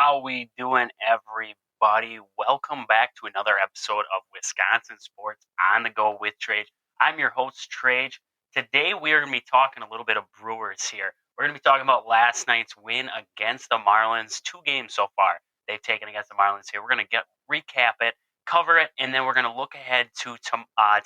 How we doing, everybody? Welcome back to another episode of Wisconsin Sports on the Go with Trage. I'm your host, Trage. Today we are going to be talking a little bit of Brewers here. We're going to be talking about last night's win against the Marlins. 2 games so far they've taken against the Marlins here. We're going to recap it, cover it, and then we're going to look ahead to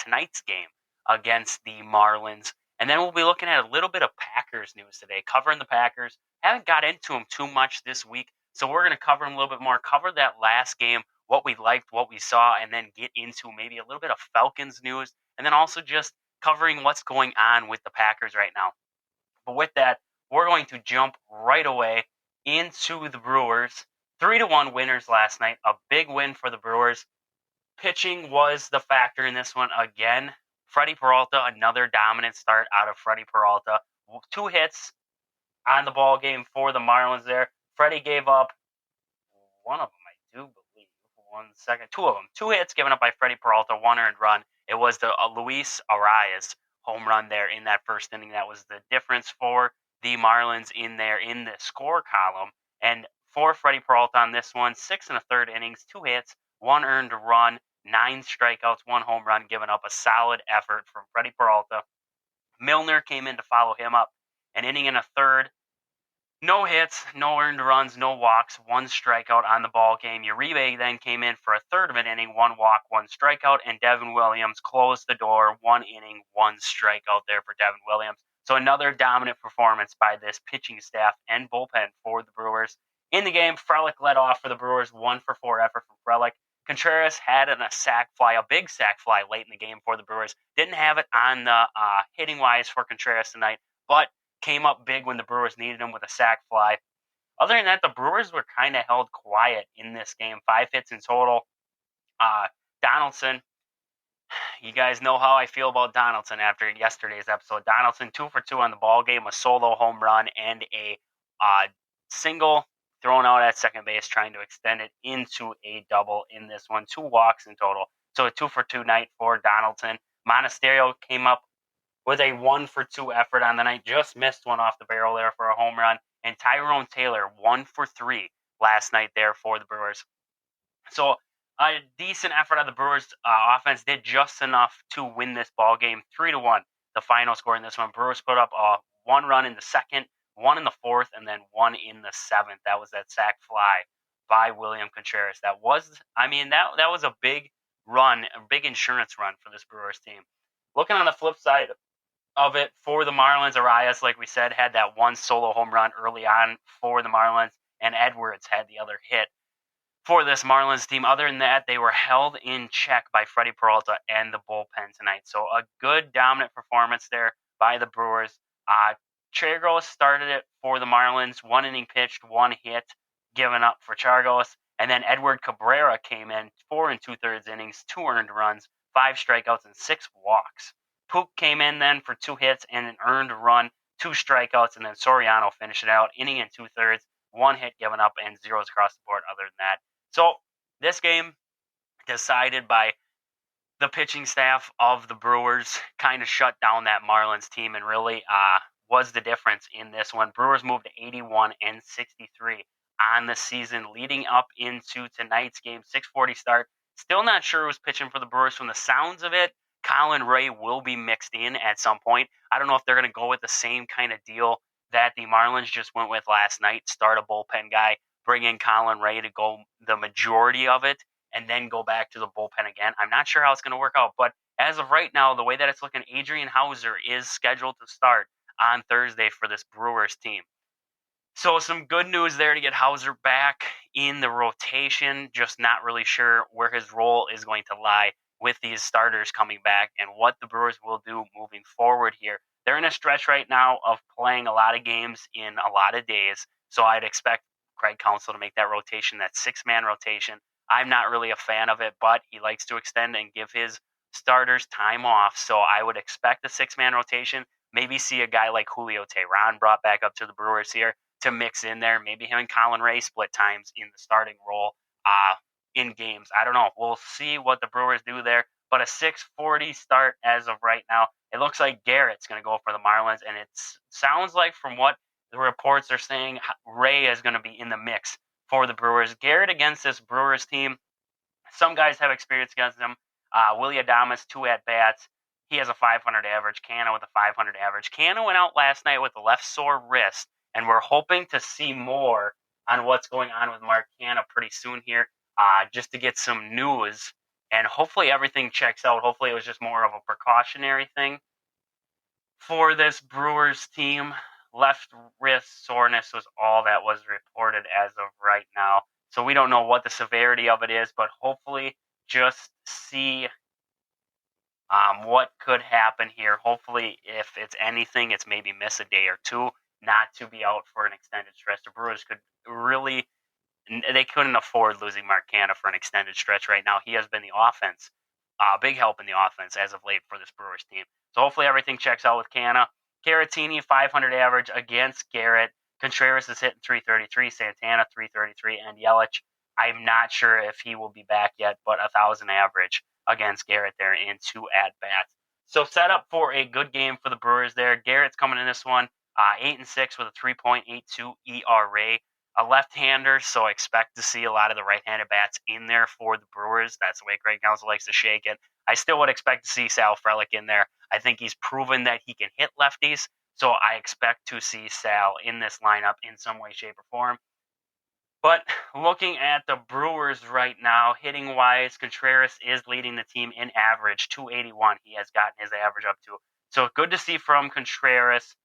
tonight's game against the Marlins. And then we'll be looking at a little bit of Packers news today, covering the Packers. Haven't got into them too much this week, so we're going to cover them a little bit more, cover that last game, what we liked, what we saw, and then get into maybe a little bit of Falcons news, and then also just covering what's going on with the Packers right now. But with that, we're going to jump right away into the Brewers. 3-1 winners last night, a big win for the Brewers. Pitching was the factor in this one again. Freddie Peralta, another dominant start out of Freddie Peralta. 2 hits on the ball game for the Marlins there. Freddie gave up one of them, I do believe. 2 of them. 2 hits given up by Freddie Peralta, 1 earned run. It was the Luis Arias home run there in that first inning. That was the difference for the Marlins in the score column. And for Freddie Peralta on this one, 6 1/3 innings, 2 hits, 1 earned run, 9 strikeouts, 1 home run, giving up a solid effort from Freddie Peralta. Milner came in to follow him up, an inning and a third. No hits, no earned runs, no walks, 1 strikeout on the ball game. Uribe then came in for a third of an inning, 1 walk, 1 strikeout, and Devin Williams closed the door, 1 inning, 1 strikeout there for Devin Williams. So another dominant performance by this pitching staff and bullpen for the Brewers. In the game, Frelick led off for the Brewers, 1-for-4 effort from Frelick. Contreras had a big sac fly late in the game for the Brewers. Didn't have it on the hitting-wise for Contreras tonight, but came up big when the Brewers needed him with a sac fly. Other than that, the Brewers were kind of held quiet in this game. 5 hits in total. Donaldson, you guys know how I feel about Donaldson after yesterday's episode. Donaldson 2 for 2 on the ball game, a solo home run, and a single thrown out at second base, trying to extend it into a double in this one. 2 walks in total. So a 2 for 2 night for Donaldson. Monasterio came up with a 1 for 2 effort on the night. Just missed one off the barrel there for a home run. And Tyrone Taylor, 1 for 3 last night there for the Brewers. So a decent effort on the Brewers offense. Did just enough to win this ball game. 3-1, the final score in this one. Brewers put up 1 run in the second, 1 in the fourth, and then 1 in the seventh. That was that sac fly by William Contreras. That was a big run, a big insurance run for this Brewers team. Looking on the flip side of it for the Marlins, Arias, like we said, had that 1 solo home run early on for the Marlins, and Edwards had the other hit for this Marlins team. Other than that, they were held in check by Freddie Peralta and the bullpen tonight. So a good dominant performance there by the Brewers. Chargos started it for the Marlins. 1 inning pitched, 1 hit given up for Chargos. And then Edward Cabrera came in, 4 2/3 innings, 2 earned runs, 5 strikeouts, and 6 walks. Pook came in then for 2 hits and an earned run, 2 strikeouts, and then Soriano finished it out, inning and 2/3, 1 hit given up, and zeros across the board other than that. So this game decided by the pitching staff of the Brewers, kind of shut down that Marlins team and really was the difference in this one. Brewers moved to 81-63 on the season leading up into tonight's game. 6:40 start. Still not sure who's pitching for the Brewers. From the sounds of it, Colin Ray will be mixed in at some point. I don't know if they're going to go with the same kind of deal that the Marlins just went with last night. Start a bullpen guy, bring in Colin Ray to go the majority of it, and then go back to the bullpen again. I'm not sure how it's going to work out, but as of right now, the way that it's looking, Adrian Hauser is scheduled to start on Thursday for this Brewers team. So some good news there to get Hauser back in the rotation. Just not really sure where his role is going to lie with these starters coming back and what the Brewers will do moving forward here. They're in a stretch right now of playing a lot of games in a lot of days, so I'd expect Craig Counsell to make that rotation, that 6-man rotation. I'm not really a fan of it, but he likes to extend and give his starters time off, so I would expect a 6-man rotation. Maybe see a guy like Julio Teheran brought back up to the Brewers here to mix in there. Maybe him and Colin Ray split times in the starting role in games. I don't know. We'll see what the Brewers do there. But a 6:40 start as of right now. It looks like Garrett's going to go for the Marlins, and it sounds like from what the reports are saying, Ray is going to be in the mix for the Brewers. Garrett against this Brewers team. Some guys have experience against him. Willie Adames, 2 at-bats. He has a 500 average. Canna with a 500 average. Canna went out last night with a left sore wrist, and we're hoping to see more on what's going on with Mark Canna pretty soon here, just to get some news. And hopefully everything checks out. Hopefully it was just more of a precautionary thing for this Brewers team. Left wrist soreness was all that was reported as of right now. So we don't know what the severity of it is, but hopefully just see what could happen here. Hopefully, if it's anything, it's maybe miss a day or two, not to be out for an extended stretch. The Brewers could really, they couldn't afford losing Mark Canha for an extended stretch right now. He has been the offense, big help in the offense as of late for this Brewers team. So hopefully everything checks out with Canha. Caratini, 500 average against Garrett. Contreras is hitting 333, Santana 333, and Yelich, I'm not sure if he will be back yet, but 1,000 average against Garrett there in 2 at-bats. So set up for a good game for the Brewers there. Garrett's coming in this one, 8-6 with a 3.82 ERA. A left-hander, so I expect to see a lot of the right-handed bats in there for the Brewers. That's the way Greg Counsell likes to shake it. I still would expect to see Sal Frelick in there. I think he's proven that he can hit lefties, so I expect to see Sal in this lineup in some way, shape, or form. But looking at the Brewers right now, hitting-wise, Contreras is leading the team in average, 281. He has gotten his average up to. So good to see from Contreras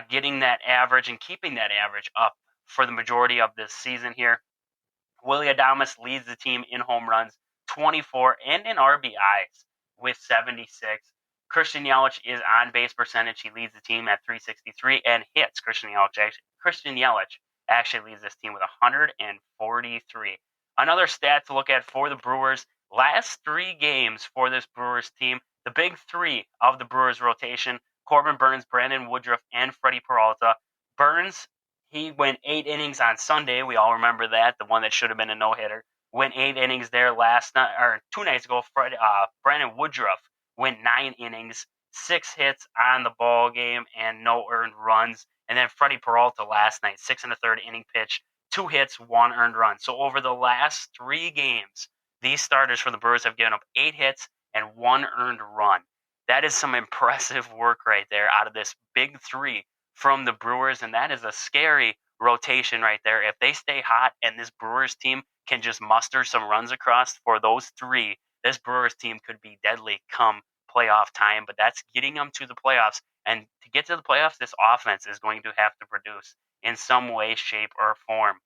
getting that average and keeping that average up for the majority of this season here. Willie Adames leads the team in home runs, 24, and in RBIs with 76. Christian Yelich is on base percentage. He leads the team at 363 and hits. Christian Yelich actually leads this team with 143. Another stat to look at for the Brewers, last 3 games for this Brewers team, the big 3 of the Brewers rotation, Corbin Burnes, Brandon Woodruff, and Freddie Peralta. Burnes, he went 8 innings on Sunday. We all remember that, the one that should have been a no-hitter. Went 8 innings there last night, or 2 nights ago. Brandon Woodruff went 9 innings, 6 hits on the ball game, and no earned runs. And then Freddie Peralta last night, 6 1/3 inning pitch, 2 hits, 1 earned run. So over the last 3 games, these starters for the Brewers have given up 8 hits and 1 earned run. That is some impressive work right there out of this big 3 from the Brewers, and that is a scary rotation right there. If they stay hot and this Brewers team can just muster some runs across for those 3, this Brewers team could be deadly come playoff time, but that's getting them to the playoffs. And to get to the playoffs, this offense is going to have to produce in some way, shape, or form.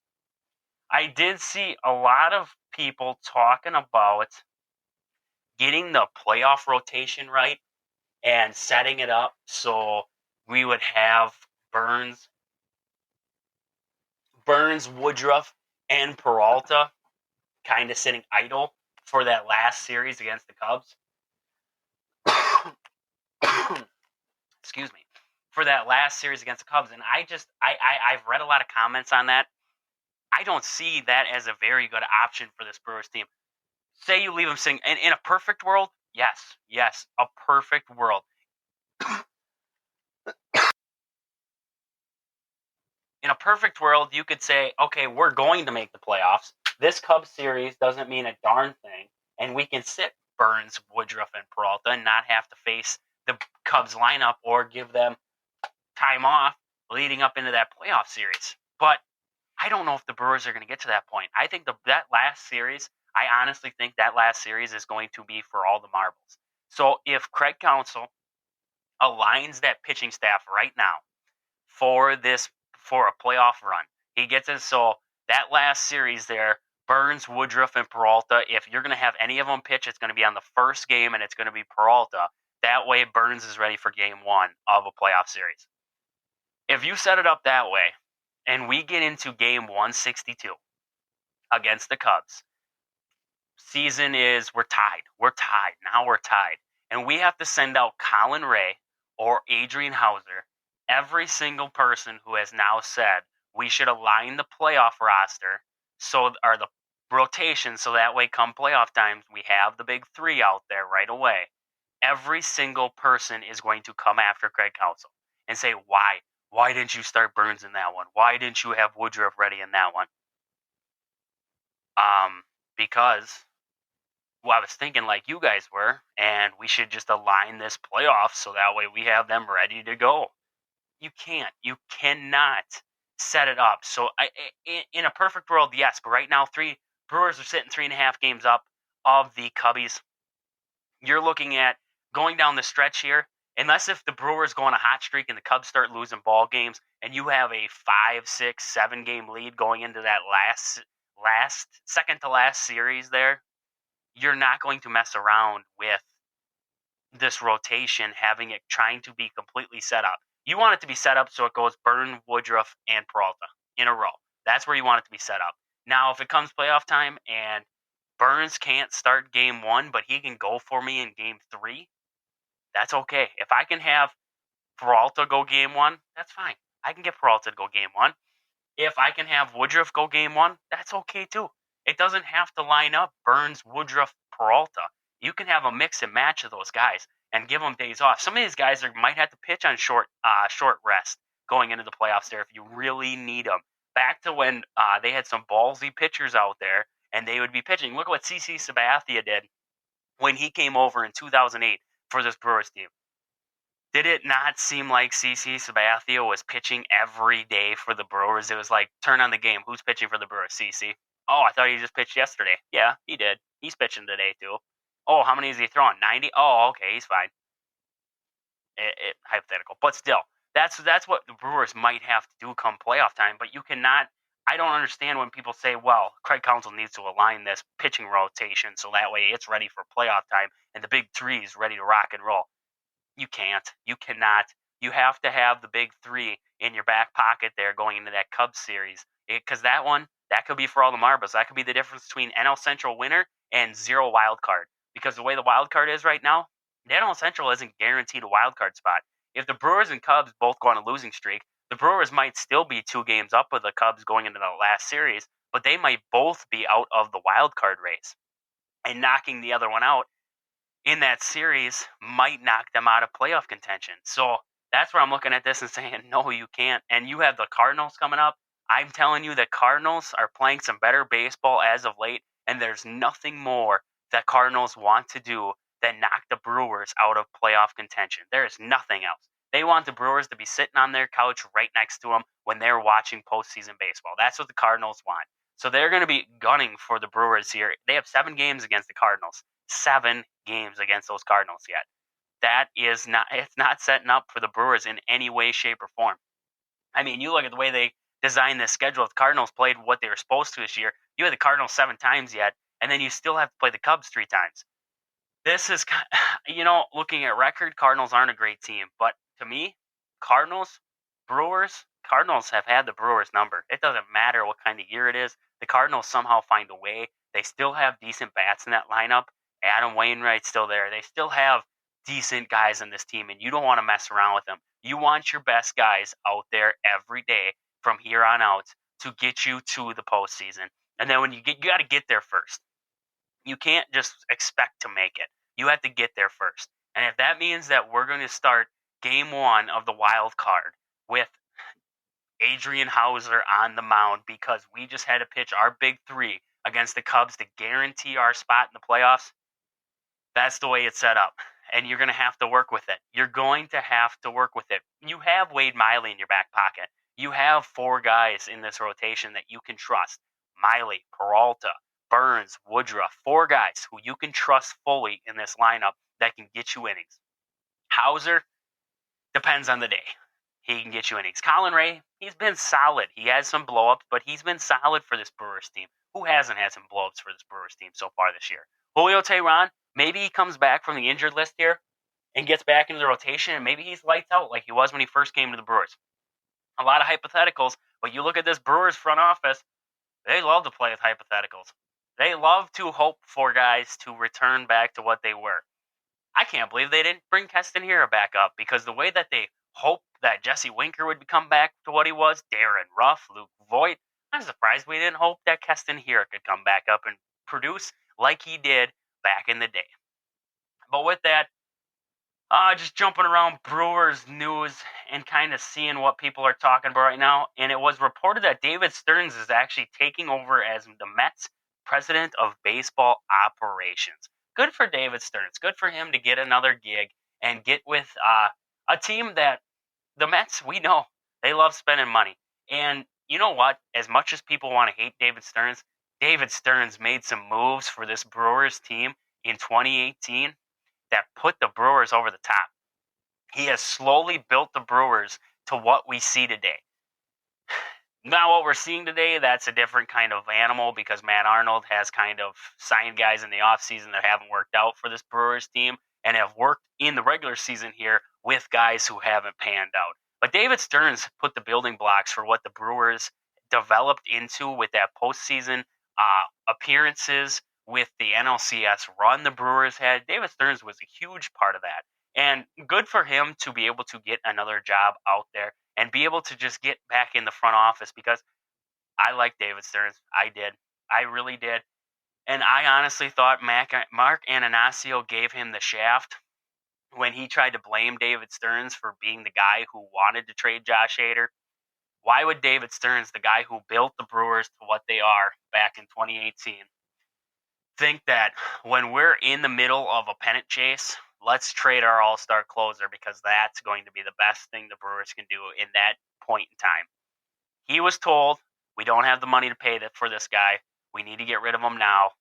I did see a lot of people talking about getting the playoff rotation right and setting it up so we would have Burnes, Woodruff, and Peralta kind of sitting idle for that last series against the Cubs. Excuse me. For that last series against the Cubs. And I've read a lot of comments on that. I don't see that as a very good option for this Brewers team. Say you leave them sitting in a perfect world. Yes, a perfect world. In a perfect world, you could say, okay, we're going to make the playoffs. This Cubs series doesn't mean a darn thing, and we can sit Burnes, Woodruff, and Peralta and not have to face the Cubs lineup or give them time off leading up into that playoff series. But I don't know if the Brewers are going to get to that point. I think that last series, I honestly think that last series is going to be for all the marbles. So if Craig Counsell aligns that pitching staff right now for a playoff run, he gets it. So that last series there, Burnes, Woodruff, and Peralta, if you're going to have any of them pitch, it's going to be on the first game, and it's going to be Peralta. That way, Burnes is ready for game 1 of a playoff series. If you set it up that way, and we get into game 162 against the Cubs, season is, we're tied. Now we're tied. And we have to send out Colin Ray or Adrian Hauser, every single person who has now said we should align the playoff roster or the rotation so that way come playoff times we have the big 3 out there right away. Every single person is going to come after Craig Counsell and say, why? Why didn't you start Burnes in that one? Why didn't you have Woodruff ready in that one? Because I was thinking like you guys were, and we should just align this playoff so that way we have them ready to go. You can't. You cannot set it up. So in a perfect world, yes, but right now, Brewers are sitting 3.5 games up of the Cubbies. You're looking at going down the stretch here, unless if the Brewers go on a hot streak and the Cubs start losing ball games, and you have a 5, 6, 7 game lead going into that last second to last series there, you're not going to mess around with this rotation, having it trying to be completely set up. You want it to be set up so it goes Burn, Woodruff, and Peralta in a row. That's where you want it to be set up. Now, if it comes playoff time and Burns can't start game one, but he can go for me in game three, that's okay. If I can have Peralta go game one, that's fine. I can get Peralta to go game one. If I can have Woodruff go game one, that's okay too. It doesn't have to line up Burns, Woodruff, Peralta. You can have a mix and match of those guys and give them days off. Some of these guys might have to pitch on short rest going into the playoffs there if you really need them. Back to when they had some ballsy pitchers out there and they would be pitching. Look at what CC Sabathia did when he came over in 2008 for this Brewers team. Did it not seem like CC Sabathia was pitching every day for the Brewers? It was like, turn on the game. Who's pitching for the Brewers? CC. Oh, I thought he just pitched yesterday. Yeah, he did. He's pitching today, too. Oh, how many is he throwing? 90? Oh, okay, he's fine. Hypothetical. But still, that's what the Brewers might have to do come playoff time. But you cannot. I don't understand when people say, well, Craig Counsell needs to align this pitching rotation so that way it's ready for playoff time and the big three is ready to rock and roll. You can't. You cannot. You have to have the big three in your back pocket there going into that Cubs series. Because that could be for all the marbles. That could be the difference between NL Central winner and 0 wild card. Because the way the wild card is right now, the NL Central isn't guaranteed a wild card spot. If the Brewers and Cubs both go on a losing streak, the Brewers might still be 2 games up with the Cubs going into the last series, but they might both be out of the wild card race. And knocking the other one out in that series might knock them out of playoff contention. So that's where I'm looking at this and saying, no, you can't. And you have the Cardinals coming up. I'm telling you, the Cardinals are playing some better baseball as of late, and there's nothing more that Cardinals want to do than knock the Brewers out of playoff contention. There is nothing else. They want the Brewers to be sitting on their couch right next to them when they're watching postseason baseball. That's what the Cardinals want. So they're going to be gunning for the Brewers here. They have 7 games against the Cardinals. 7 games against those Cardinals yet. It's not setting up for the Brewers in any way, shape, or form. I mean, you look at the way they designed this schedule. If the Cardinals played what they were supposed to this year, you had the Cardinals 7 times yet, and then you still have to play the Cubs 3 times. This is, looking at record, Cardinals aren't a great team. But to me, Cardinals have had the Brewers number. It doesn't matter what kind of year it is. The Cardinals somehow find a way. They still have decent bats in that lineup. Adam Wainwright's still there. They still have decent guys on this team, and you don't want to mess around with them. You want your best guys out there every day from here on out to get you to the postseason. And then when you got to get there first. You can't just expect to make it. You have to get there first. And if that means that we're going to start game 1 of the wild card with Adrian Hauser on the mound because we just had to pitch our big 3 against the Cubs to guarantee our spot in the playoffs, that's the way it's set up. And you're going to have to work with it. You're going to have to work with it. You have Wade Miley in your back pocket. You have 4 guys in this rotation that you can trust. Miley, Peralta, Burns, Woodruff, 4 guys who you can trust fully in this lineup that can get you innings. Hauser, depends on the day. He can get you innings. Colin Ray, he's been solid. He has some blow-ups, but he's been solid for this Brewers team. Who hasn't had some blow-ups for this Brewers team so far this year? Julio Teheran, maybe he comes back from the injured list here and gets back into the rotation, and maybe he's lights out like he was when he first came to the Brewers. A lot of hypotheticals, but you look at this Brewers front office, they love to play with hypotheticals. They love to hope for guys to return back to what they were. I can't believe they didn't bring Keston Hiura back up because the way that they hoped that Jesse Winker would come back to what he was, Darren Ruff, Luke Voigt, I'm surprised we didn't hope that Keston Hiura could come back up and produce like he did back in the day. But with that, just jumping around Brewers news and kind of seeing what people are talking about right now. And it was reported that David Stearns is actually taking over as the Mets president of baseball operations. Good for David Stearns. Good for him to get another gig and get with a team that the Mets, we know, they love spending money. And you know what? As much as people want to hate David Stearns made some moves for this Brewers team in 2018 that put the Brewers over the top. He has slowly built the Brewers to what we see today. Now, what we're seeing today, that's a different kind of animal because Matt Arnold has kind of signed guys in the offseason that haven't worked out for this Brewers team and have worked in the regular season here with guys who haven't panned out. But David Stearns put the building blocks for what the Brewers developed into with that postseason appearances, with the NLCS run the Brewers had. David Stearns was a huge part of that. And good for him to be able to get another job out there and be able to just get back in the front office because I like David Stearns. I did. I really did. And I honestly thought Mark Ananasio gave him the shaft when he tried to blame David Stearns for being the guy who wanted to trade Josh Hader. Why would David Stearns, the guy who built the Brewers to what they are back in 2018, think that when we're in the middle of a pennant chase, let's trade our all-star closer because that's going to be the best thing the Brewers can do in that point in time? He was told, we don't have the money to pay for this guy. We need to get rid of him now.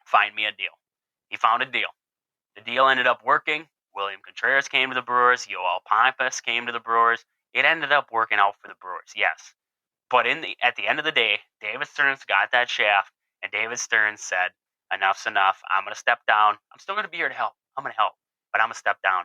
Find me a deal. He found a deal. The deal ended up working. William Contreras came to the Brewers. Yoel Pampas came to the Brewers. It ended up working out for the Brewers, yes. But at the end of the day, David Stearns got that shaft, and David Stearns said, enough's enough. I'm going to step down. I'm still going to be here to help. I'm going to help, but I'm going to step down.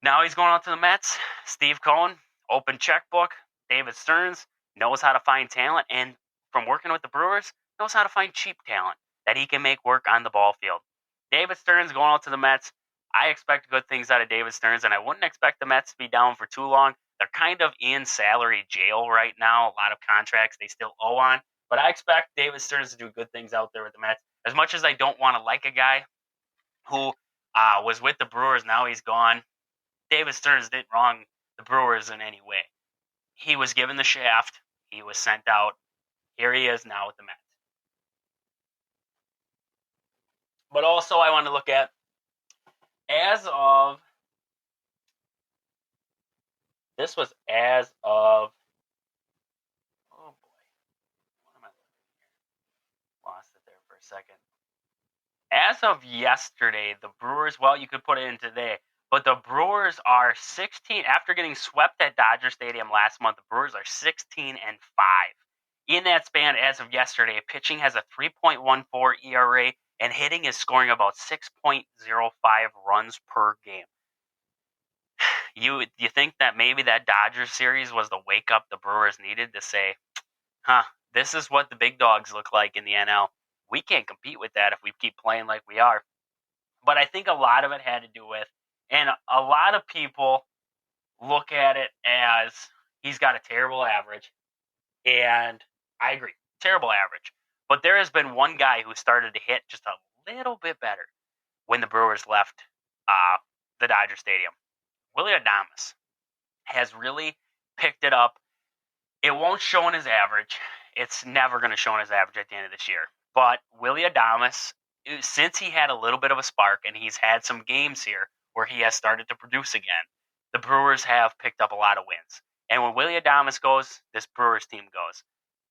Now he's going out to the Mets. Steve Cohen, open checkbook. David Stearns knows how to find talent, and from working with the Brewers, knows how to find cheap talent that he can make work on the ball field. David Stearns going out to the Mets. I expect good things out of David Stearns, and I wouldn't expect the Mets to be down for too long. They're kind of in salary jail right now. A lot of contracts they still owe on. But I expect David Stearns to do good things out there with the Mets. As much as I don't want to like a guy who was with the Brewers, now he's gone, David Stearns didn't wrong the Brewers in any way. He was given the shaft. He was sent out. Here he is now with the Mets. But also I want to look at, as of oh boy, what am I looking here? Lost it there for a second. As of yesterday, the Brewers, well, you could put it in today, but the Brewers are 16, after getting swept at Dodger Stadium last month, the Brewers are 16-5. In that span, as of yesterday, pitching has a 3.14 ERA, and hitting is scoring about 6.05 runs per game. You think that maybe that Dodgers series was the wake-up the Brewers needed to say, this is what the big dogs look like in the NL. We can't compete with that if we keep playing like we are. But I think a lot of it had to do with, and a lot of people look at it as he's got a terrible average. And I agree, terrible average. But there has been one guy who started to hit just a little bit better when the Brewers left the Dodger Stadium. Willy Adames has really picked it up. It won't show in his average. It's never going to show in his average at the end of this year. But Willy Adames, since he had a little bit of a spark, and he's had some games here where he has started to produce again, the Brewers have picked up a lot of wins. And when Willy Adames goes, this Brewers team goes.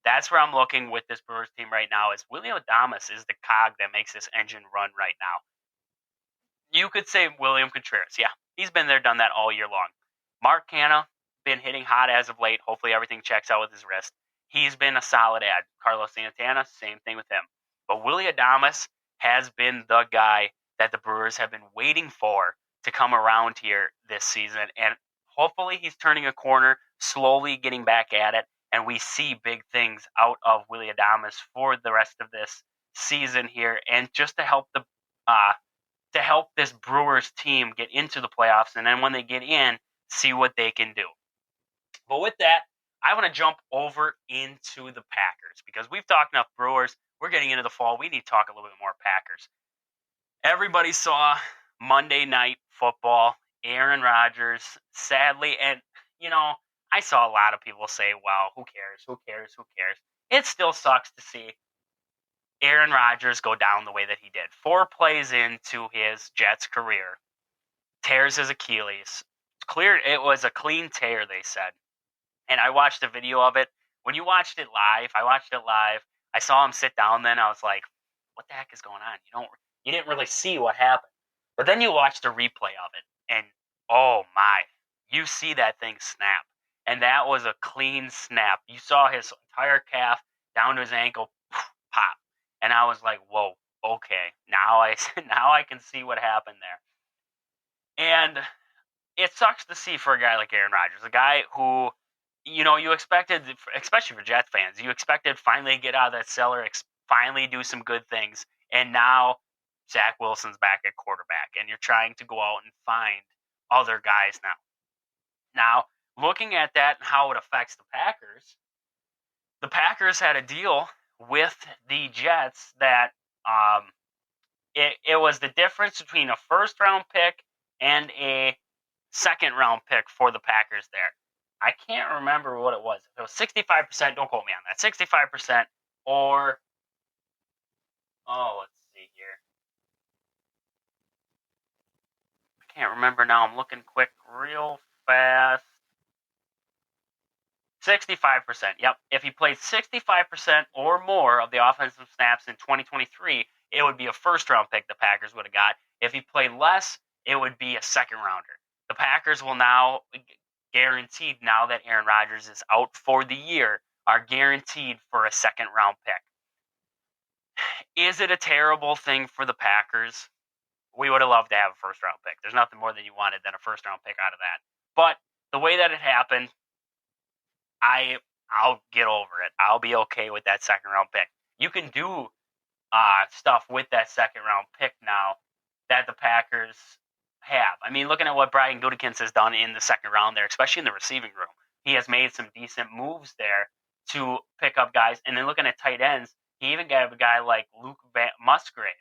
That's where I'm looking with this Brewers team right now, is Willy Adames is the cog that makes this engine run right now. You could say William Contreras. Yeah, he's been there, done that all year long. Mark Canha, been hitting hot as of late. Hopefully everything checks out with his wrist. He's been a solid add. Carlos Santana, same thing with him. But Willy Adames has been the guy that the Brewers have been waiting for to come around here this season. And hopefully he's turning a corner, slowly getting back at it. And we see big things out of Willy Adames for the rest of this season here. And just to help this Brewers team get into the playoffs. And then when they get in, see what they can do. But with that, I want to jump over into the Packers because we've talked enough Brewers. We're getting into the fall. We need to talk a little bit more Packers. Everybody saw Monday Night Football, Aaron Rodgers, sadly, and, I saw a lot of people say, well, who cares? It still sucks to see Aaron Rodgers go down the way that he did. 4 plays into his Jets career, tears his Achilles. It was a clean tear, they said. And I watched a video of it. When you watched it live, I watched it live. I saw him sit down then. I was like, what the heck is going on? You didn't really see what happened. But then you watched a replay of it, and oh my, you see that thing snap. And that was a clean snap. You saw his entire calf down to his ankle pop. And I was like, whoa, okay. Now I can see what happened there. And it sucks to see for a guy like Aaron Rodgers, a guy who, you expected, especially for Jets fans, you expected finally to get out of that cellar, finally do some good things, and now Zach Wilson's back at quarterback, and you're trying to go out and find other guys now. Now, looking at that and how it affects the Packers had a deal with the Jets that it was the difference between a first-round pick and a second-round pick for the Packers there. I can't remember what it was. If it was 65%, don't quote me on that. 65% or, let's see here. I can't remember now. I'm looking quick real fast. 65%. Yep. If he played 65% or more of the offensive snaps in 2023, it would be a first-round pick the Packers would have got. If he played less, it would be a second-rounder. The Packers will now, guaranteed now that Aaron Rodgers is out for the year, are guaranteed for a second-round pick. Is it a terrible thing for the Packers? We would have loved to have a first-round pick. There's nothing more than you wanted than a first-round pick out of that. But the way that it happened, I'll get over it. I'll be okay with that second-round pick. You can do stuff with that second-round pick now that the Packers have. I mean, looking at what Brian Gutekunst has done in the second round there, especially in the receiving room, he has made some decent moves there to pick up guys. And then looking at tight ends, he even got a guy like Luke Musgrave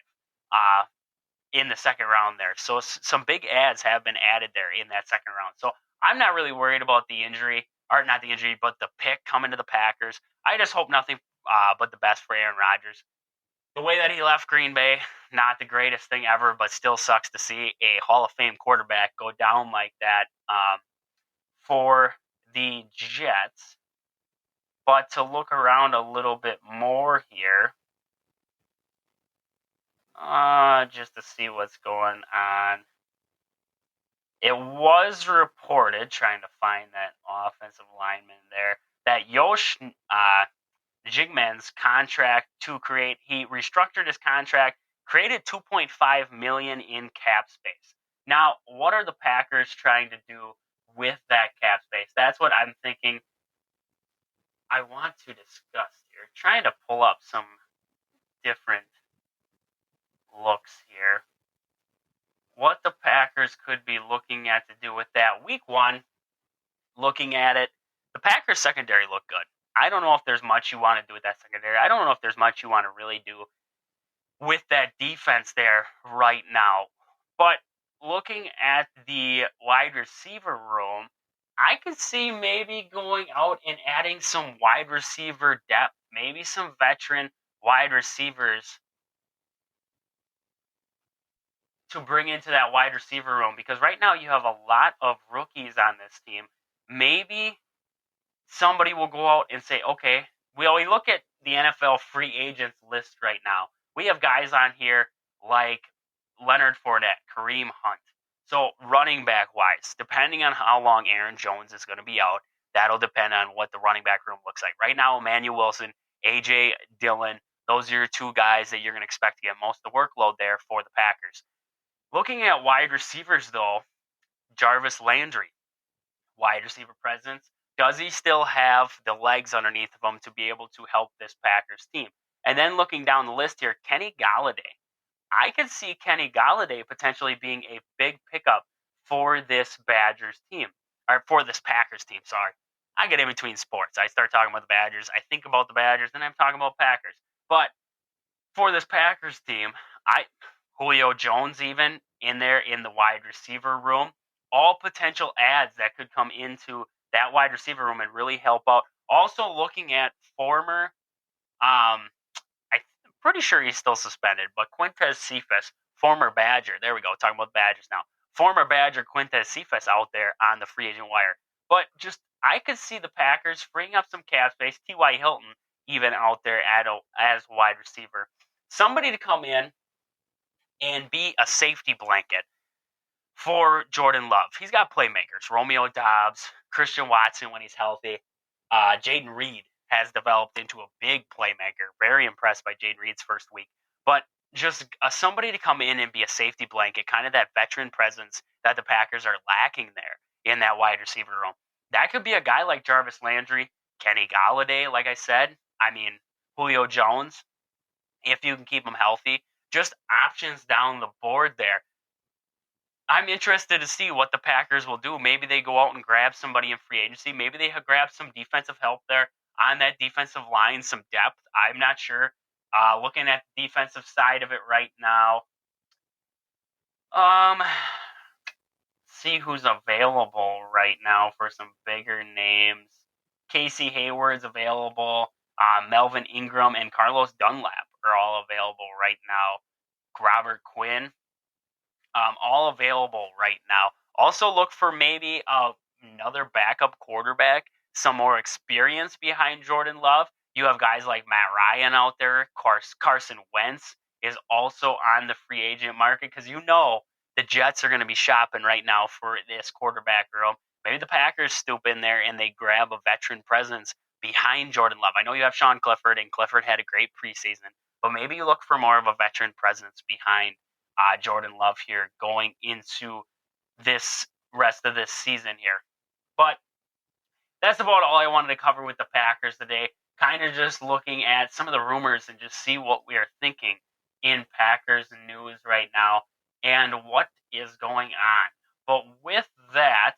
in the second round there. So some big ads have been added there in that second round. So I'm not really worried about the injury, or not the injury, but the pick coming to the Packers. I just hope nothing but the best for Aaron Rodgers. The way that he left Green Bay, not the greatest thing ever, but still sucks to see a Hall of Fame quarterback go down like that for the Jets. But to look around a little bit more here, just to see what's going on. It was reported, trying to find that offensive lineman there, that Yosh Jigman's contract he restructured his contract, created $2.5 million in cap space. Now, what are the Packers trying to do with that cap space? That's what I'm thinking I want to discuss here. Trying to pull up some different looks here. What the Packers could be looking at to do with that. Week 1, looking at it, the Packers secondary looked good. I don't know if there's much you want to do with that secondary. I don't know if there's much you want to really do with that defense there right now. But looking at the wide receiver room, I could see maybe going out and adding some wide receiver depth, maybe some veteran wide receivers to bring into that wide receiver room, because right now you have a lot of rookies on this team. Maybe somebody will go out and say, okay, we look at the NFL free agents list right now. We have guys on here like Leonard Fournette, Kareem Hunt. So running back wise, depending on how long Aaron Jones is going to be out, that'll depend on what the running back room looks like. Right now, Emmanuel Wilson, A.J. Dillon, those are your two guys that you're going to expect to get most of the workload there for the Packers. Looking at wide receivers, though, Jarvis Landry, wide receiver presence. Does he still have the legs underneath of him to be able to help this Packers team? And then looking down the list here, Kenny Golladay. I could see Kenny Golladay potentially being a big pickup for this Badgers team, or for this Packers team, sorry. I get in between sports. I start talking about the Badgers. I think about the Badgers, then I'm talking about Packers. But for this Packers team, Julio Jones even in there in the wide receiver room, all potential ads that could come into that wide receiver room and really help out. Also looking at former Pretty sure he's still suspended, but Quintez Cephas, former Badger, there we go, talking about Badgers now. Former Badger Quintez Cephas out there on the free agent wire. But just, I could see the Packers freeing up some cap space. T.Y. Hilton even out there as wide receiver. Somebody to come in and be a safety blanket for Jordan Love. He's got playmakers. Romeo Dobbs, Christian Watson when he's healthy. Jaden Reed has developed into a big playmaker. Very impressed by Jaden Reed's first week. But just somebody to come in and be a safety blanket, kind of that veteran presence that the Packers are lacking there in that wide receiver room. That could be a guy like Jarvis Landry, Kenny Galladay, like I said. I mean, Julio Jones, if you can keep him healthy. Just options down the board there. I'm interested to see what the Packers will do. Maybe they go out and grab somebody in free agency. Maybe they grab some defensive help there on that defensive line, some depth. I'm not sure. Looking at the defensive side of it right now, um, see who's available right now for some bigger names. Casey Hayward's available. Melvin Ingram and Carlos Dunlap are all available right now. Robert Quinn, all available right now. Also look for maybe another backup quarterback, some more experience behind Jordan Love. You have guys like Matt Ryan out there. Carson Wentz is also on the free agent market because the Jets are going to be shopping right now for this quarterback room. Maybe the Packers stoop in there and they grab a veteran presence behind Jordan Love. I know you have Sean Clifford, and Clifford had a great preseason, but maybe you look for more of a veteran presence behind Jordan Love here going into this rest of this season here. But that's about all I wanted to cover with the Packers today. Kind of just looking at some of the rumors and just see what we are thinking in Packers news right now and what is going on. But with that,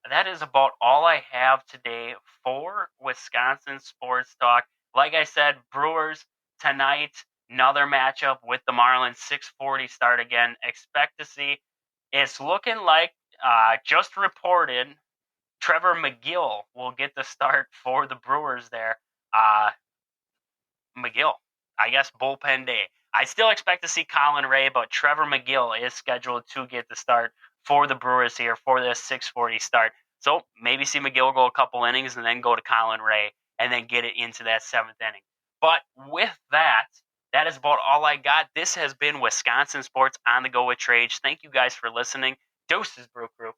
that is about all I have today for Wisconsin Sports Talk. Like I said, Brewers tonight, another matchup with the Marlins, 6:40 start again. Expect to see. It's looking like, just reported, Trevor McGill will get the start for the Brewers there. McGill, I guess bullpen day. I still expect to see Colin Ray, but Trevor McGill is scheduled to get the start for the Brewers here for this 6:40 start. So maybe see McGill go a couple innings and then go to Colin Ray and then get it into that seventh inning. But with that, that is about all I got. This has been Wisconsin Sports on the Go with Trades. Thank you guys for listening. Doses, Brew Crew.